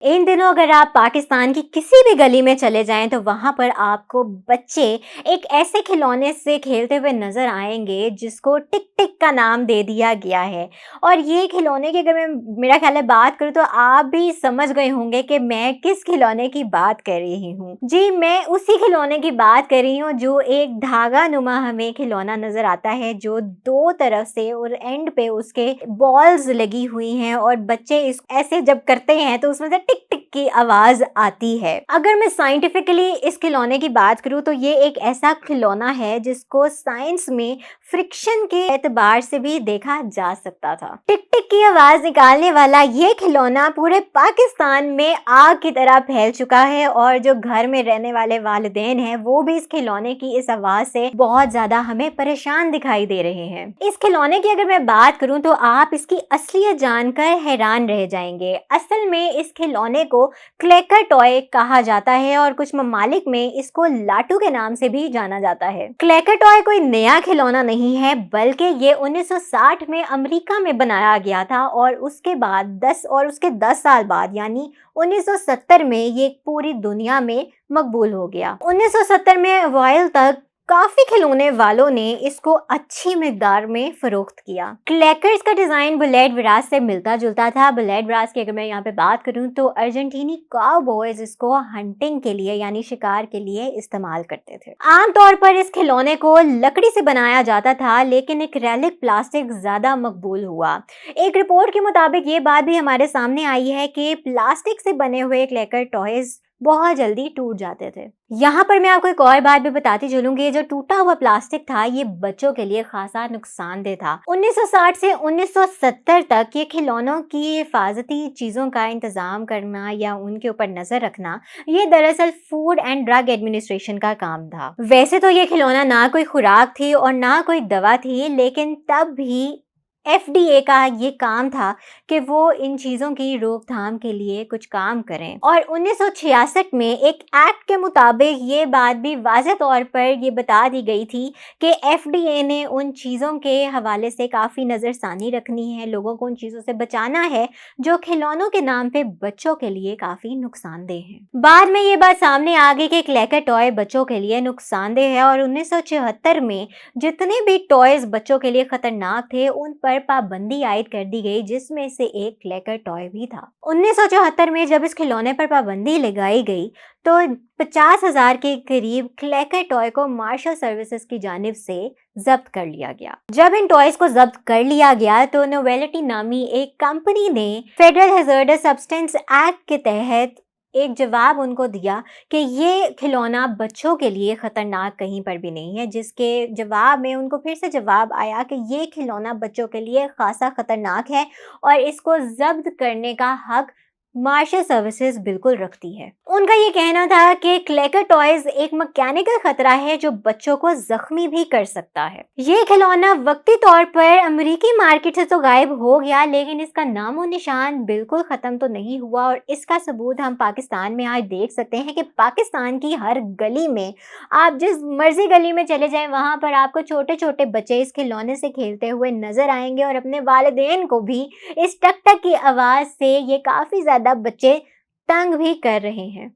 इन दिनों अगर आप पाकिस्तान की किसी भी गली में चले जाएं तो वहां पर आपको बच्चे एक ऐसे खिलौने से खेलते हुए नजर आएंगे जिसको टिक टिक का नाम दे दिया गया है। और ये खिलौने की अगर मैं मेरा ख्याल है बात करूं तो आप भी समझ गए होंगे कि मैं किस खिलौने की बात कर रही हूँ। जी, मैं उसी खिलौने की बात कर रही हूँ जो एक धागा नुमा हमें खिलौना नजर आता है, जो दो तरफ से और एंड पे उसके बॉल्स लगी हुई हैं और बच्चे इस ऐसे जब करते हैं तो उसमें से टिक टिक की आवाज आती है। अगर मैं साइंटिफिकली इस खिलौने की बात करूं तो ये एक ऐसा खिलौना है जिसको साइंस में फ्रिक्शन के एतबार से भी देखा जा सकता था। टिक टिक की आवाज निकालने वाला ये खिलौना पूरे पाकिस्तान में आग की तरह फैल चुका है और जो घर में रहने वाले वालिदैन हैं वो भी इस खिलौने की इस आवाज से बहुत ज्यादा हमें परेशान दिखाई दे रहे हैं। इस खिलौने की अगर मैं बात करूं तो आप इसकी असलियत जानकर हैरान रह जाएंगे। असल में इस खिलौने को क्लैकर टॉय कहा जाता है और कुछ ममालिक में इसको लाटू के नाम से भी जाना जाता है। क्लैकर टॉय कोई नया खिलौना नहीं है, बल्कि ये 1960 में अमेरिका में बनाया गया था और उसके 10 साल बाद यानी 1970 में ये पूरी दुनिया में मकबूल हो गया। 1970 में वाइल तक काफी खिलौने वालों ने इसको अच्छी मिकदार में फरोख्त किया। क्लैकर्स का डिजाइन बुलेट ब्रास से मिलता जुलता था। बुलेट ब्रास की अगर मैं यहाँ पे बात करूँ तो अर्जेंटीनी काउबॉयज इसको हंटिंग के लिए यानी शिकार के लिए इस्तेमाल करते थे। आमतौर पर इस खिलौने को लकड़ी से बनाया जाता था, लेकिन एक्रेलिक प्लास्टिक ज्यादा मकबूल हुआ। एक रिपोर्ट के मुताबिक ये बात भी हमारे सामने आई है कि प्लास्टिक से बने हुए क्लैकर टॉयज बहुत जल्दी टूट जाते थे। यहाँ पर मैं आपको एक और बात भी बताती चलूंगी, ये जो टूटा हुआ प्लास्टिक था ये बच्चों के लिए खासा नुकसानदेह था। 1960 से 1970 तक ये खिलौनों की हिफाजती चीजों का इंतजाम करना या उनके ऊपर नजर रखना ये दरअसल फूड एंड ड्रग एडमिनिस्ट्रेशन का काम था। वैसे तो ये खिलौना ना कोई खुराक थी और ना कोई दवा थी, लेकिन तब भी FDA का ये काम था कि वो इन चीज़ों की रोकथाम के लिए कुछ काम करें। और 1966 में एक एक्ट के मुताबिक ये बात भी वाज़ेह तौर पर ये बता दी गई थी कि FDA ने उन चीज़ों के हवाले से काफ़ी नज़रसानी रखनी है, लोगों को उन चीज़ों से बचाना है जो खिलौनों के नाम पे बच्चों के लिए काफ़ी नुकसानदेह हैं। बाद में ये बात सामने आ गई कि क्लैकर टॉय बच्चों के लिए नुकसानदेह है और 1976 में जितने भी टॉयज बच्चों के लिए खतरनाक थे उन पर पाबंदी आयद कर दी गई, जिसमें से एक क्लैकर टॉय भी था। 1974 में जब इस खिलौने पर पाबंदी लगाई गई तो 50,000 के करीब क्लैकर टॉय को मार्शल सर्विसेज की जानिब से जब्त कर लिया गया। जब इन टॉयज को जब्त कर लिया गया तो नोवेलिटी नामी एक कंपनी ने फेडरल हैजार्डस सब्सटेंस एक्ट के तहत एक जवाब उनको दिया कि ये खिलौना बच्चों के लिए खतरनाक कहीं पर भी नहीं है, जिसके जवाब में उनको फिर से जवाब आया कि ये खिलौना बच्चों के लिए खासा खतरनाक है और इसको जब्त करने का हक मार्शल सर्विसेज बिल्कुल रखती है। उनका ये कहना था कि क्लैकर टॉयज एक मैकेनिकल खतरा है जो बच्चों को जख्मी भी कर सकता है। ये खिलौना वक्ती तौर पर अमेरिकी मार्केट से तो गायब हो गया, लेकिन इसका नामो निशान बिल्कुल खत्म तो नहीं हुआ और इसका सबूत हम पाकिस्तान में आज देख सकते हैं कि पाकिस्तान की हर गली में, आप जिस मर्जी गली में चले जाएं वहां पर आपको छोटे छोटे बच्चे इस खिलौने से खेलते हुए नजर आएंगे और अपने वालिदैन को भी इस टक टक की आवाज से ये काफी ज्यादा बच्चे तंग भी कर रहे हैं।